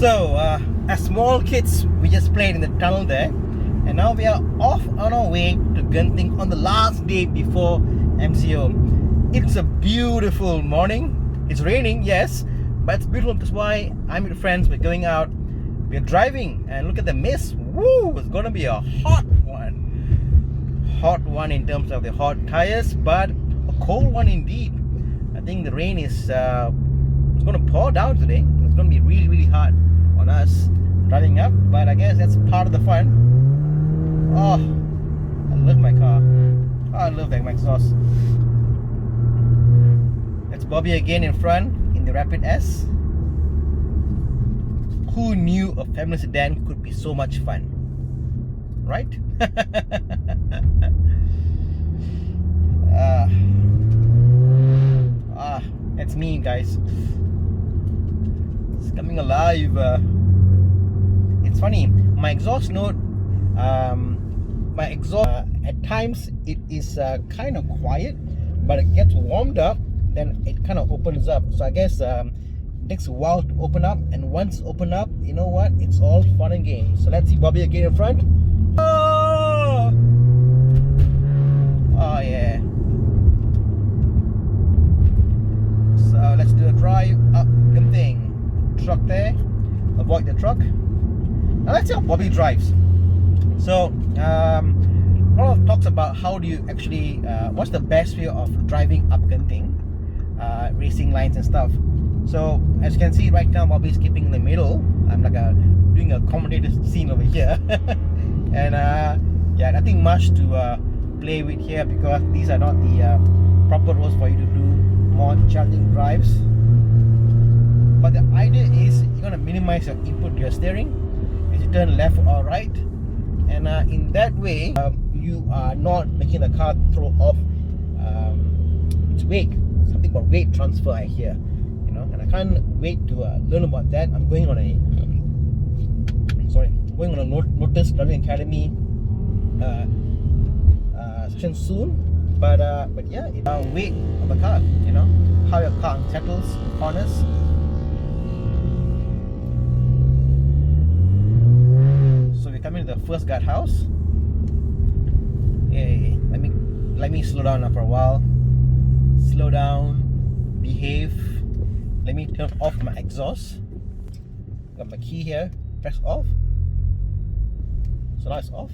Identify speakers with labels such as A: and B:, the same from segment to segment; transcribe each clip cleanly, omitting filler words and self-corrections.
A: So, as small kids, we just played in the tunnel there, and now we are off on our way to Genting on the last day before MCO. It's a beautiful morning. It's raining, yes, but it's beautiful. That's why I'm with friends. We're going out. We're driving, and look at the mist. Woo! It's gonna be a hot one in terms of the hot tires, but a cold one indeed. I think the rain is it's gonna pour down today. It's gonna be really hard on us driving up, but I guess that's part of the fun. Oh, I love my car. Oh, I love that exhaust. That's Bobby again in front in the Rapid S. Who knew a family sedan could be so much fun, right? That's me, guys. It's coming alive. It's funny, my exhaust note, at times it is kind of quiet, but it gets warmed up, then it kind of opens up. So I guess it takes a while to open up, and once open up, you know what, it's all fun and games. So let's see Bobby again in front. Oh yeah. So let's do a drive up Genting. Truck there, avoid the truck. Now let's see how Bobby drives. So a lot of talks about how do you actually what's the best way of driving up Genting, racing lines and stuff. So as you can see right now, Bobby's keeping in the middle. I'm like doing a commentator scene over here. And yeah, nothing much to play with here, because these are not the proper roads for you to do more challenging drives. But the idea is you're gonna minimize your input to your steering as you turn left or right, and in that way you are not making the car throw off its weight. Something about weight transfer, I hear, you know, and I can't wait to learn about that. I'm going on a Lotus Driving Academy session soon. But yeah, weight of the car, you know, how your car settles in corners. So we're coming to the first guardhouse. Hey, let me slow down for a while. Slow down, behave. Let me turn off my exhaust. Got my key here. Press off. So now it's off.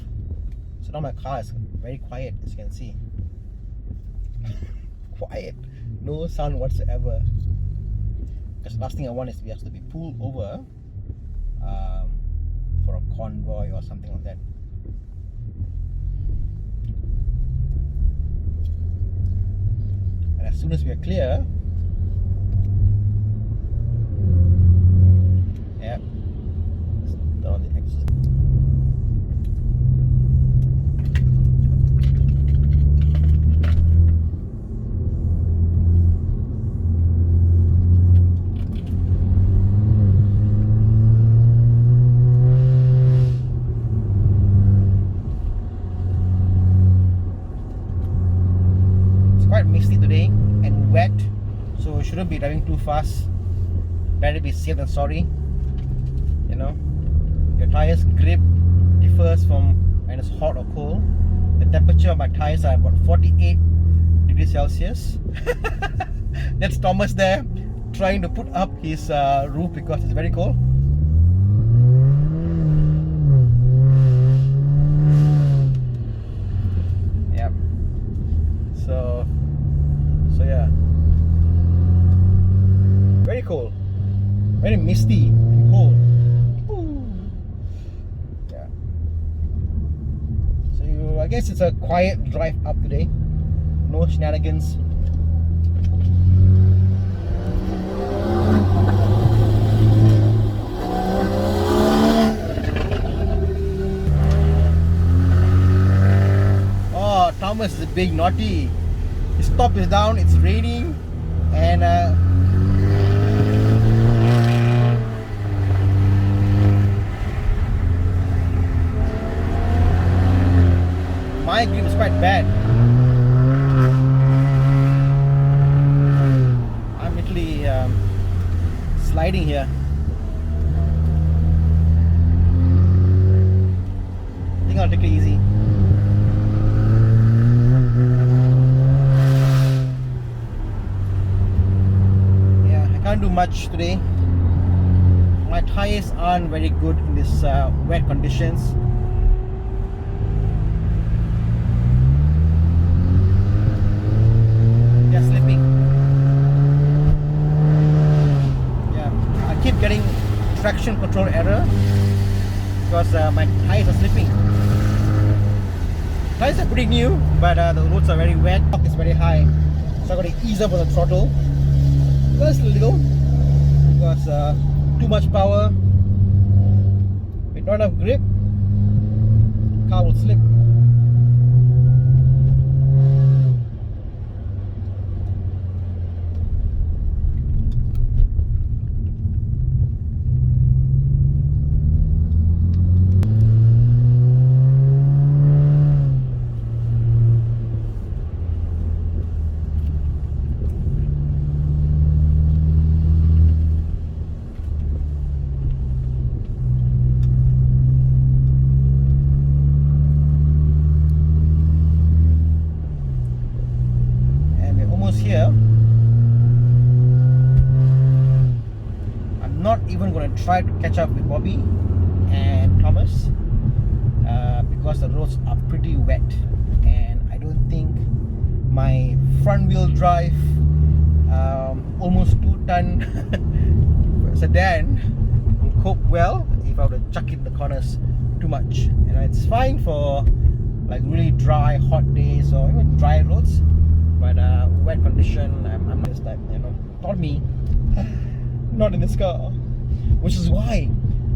A: So now my car is very quiet, as you can see. Quiet, no sound whatsoever. Because the last thing I want is to be pulled over for a convoy or something like that. And as soon as we are clear, yeah, let's turn on the exit. Misty today and wet, so shouldn't be driving too fast. Better be safe than sorry. You know, your tires grip differs from when it's hot or cold. The temperature of my tires are about 48 degrees Celsius. That's Thomas there trying to put up his roof because it's very cold. Yep. So yeah, very cold, very misty and cold. Ooh. Yeah. So I guess it's a quiet drive up today. No shenanigans. Oh, Thomas is a big naughty. His top is down, it's raining, and my grip is quite bad. I'm literally sliding here. can't do much today. My tires aren't very good in this wet conditions. They're slipping. Yeah, I keep getting traction control error because my tires are slipping. Tires are pretty new, but the roads are very wet. It's very high, so I got to ease up on the throttle just a little because too much power with not enough grip, car will slip. Here, I'm not even going to try to catch up with Bobby and Thomas because the roads are pretty wet, and I don't think my front wheel drive almost 2-ton sedan will cope well if I were to chuck it in the corners too much. It's fine for like really dry hot days or even dry roads, but wet condition, I'm not this type, not me. Not in this car. Which is why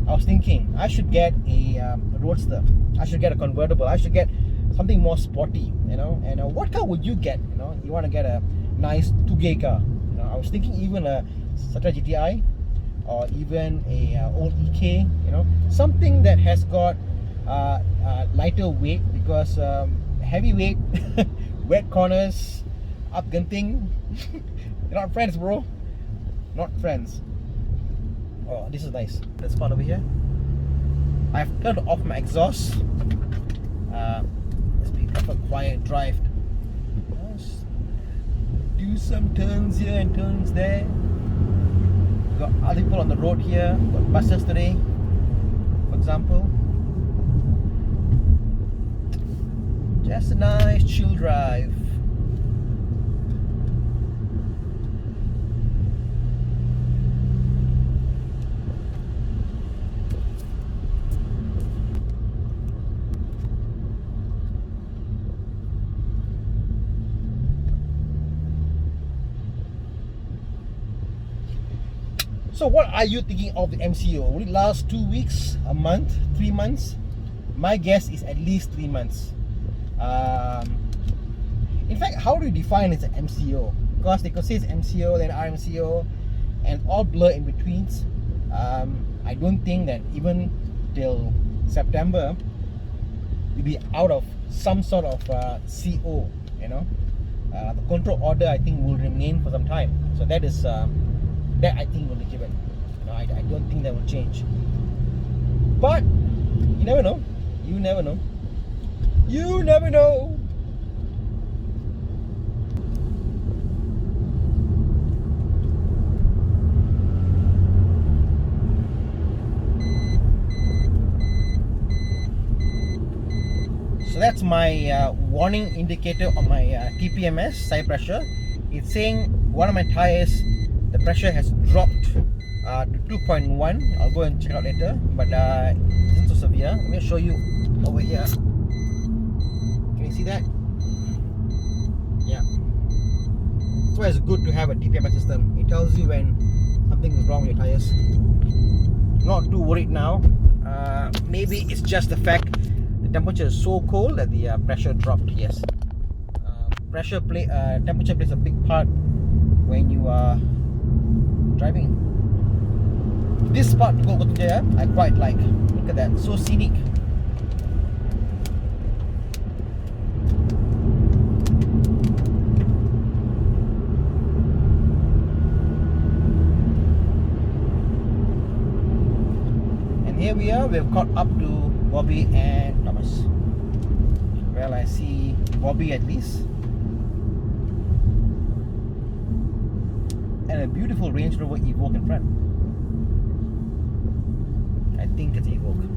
A: I was thinking I should get a roadster. I should get a convertible. I should get something more sporty, and what car would you get? You want to get a nice 2K car. I was thinking even a Satra GTI or even a old EK, something that has got lighter weight, because heavy weight wet corners up Genting, you're not friends, bro. Not friends. Oh, this is nice. Let's spot over here. I've turned off my exhaust. Let's be a quiet drive. Let's do some turns here and turns there. We've got other people on the road here. We've got buses today, for example. Just a nice chill drive. So what are you thinking of the MCO? Will it last 2 weeks, a month, 3 months? My guess is at least 3 months. In fact, how do you define it's an MCO? Because they could say it's MCO, then RMCO, and all blur in betweens. I don't think that even till September we'll be out of some sort of CO. The control order, I think, will remain for some time. So that is that I think will be given. I don't think that will change. But you never know. You never know. You never know. So that's my warning indicator on my TPMS tire pressure. It's saying one of my tires, the pressure has dropped to 2.1. I'll go and check it out later, but it isn't so severe. Let me show you over here. Can you see that? Yeah. That's why it's good to have a TPMS system. It tells you when something is wrong with your tires. Not too worried now. Maybe it's just the fact the temperature is so cold that the pressure dropped. Yes. Temperature plays a big part when you are driving. This spot to go to there, I quite like. Look at that, so scenic. And here we are, we've caught up to Bobby and Thomas. Well, I see Bobby at least. and a beautiful Range Rover Evoque in front. I think it's Evoque.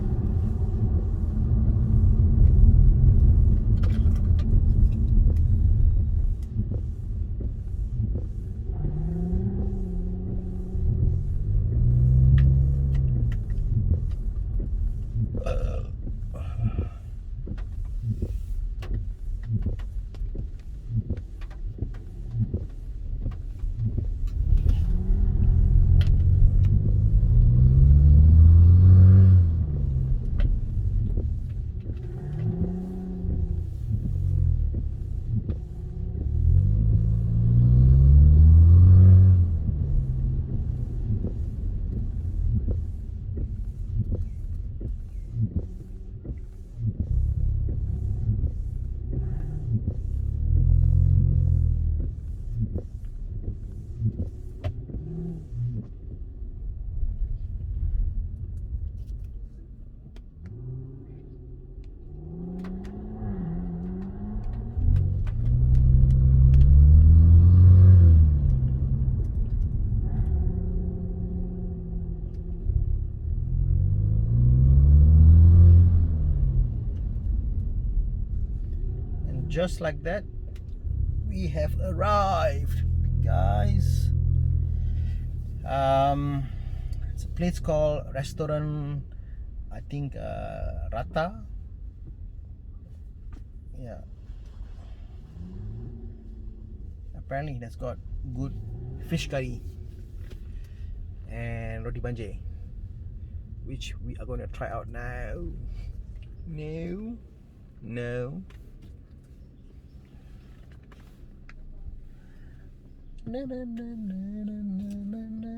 A: Just like that, we have arrived, guys. It's a place called Restaurant, I think, Rata. Yeah. Apparently, that's got good fish curry and roti banjai, which we are going to try out now. No. Na, na, na, na, na, na, na.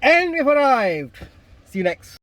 A: And we've arrived. See you next.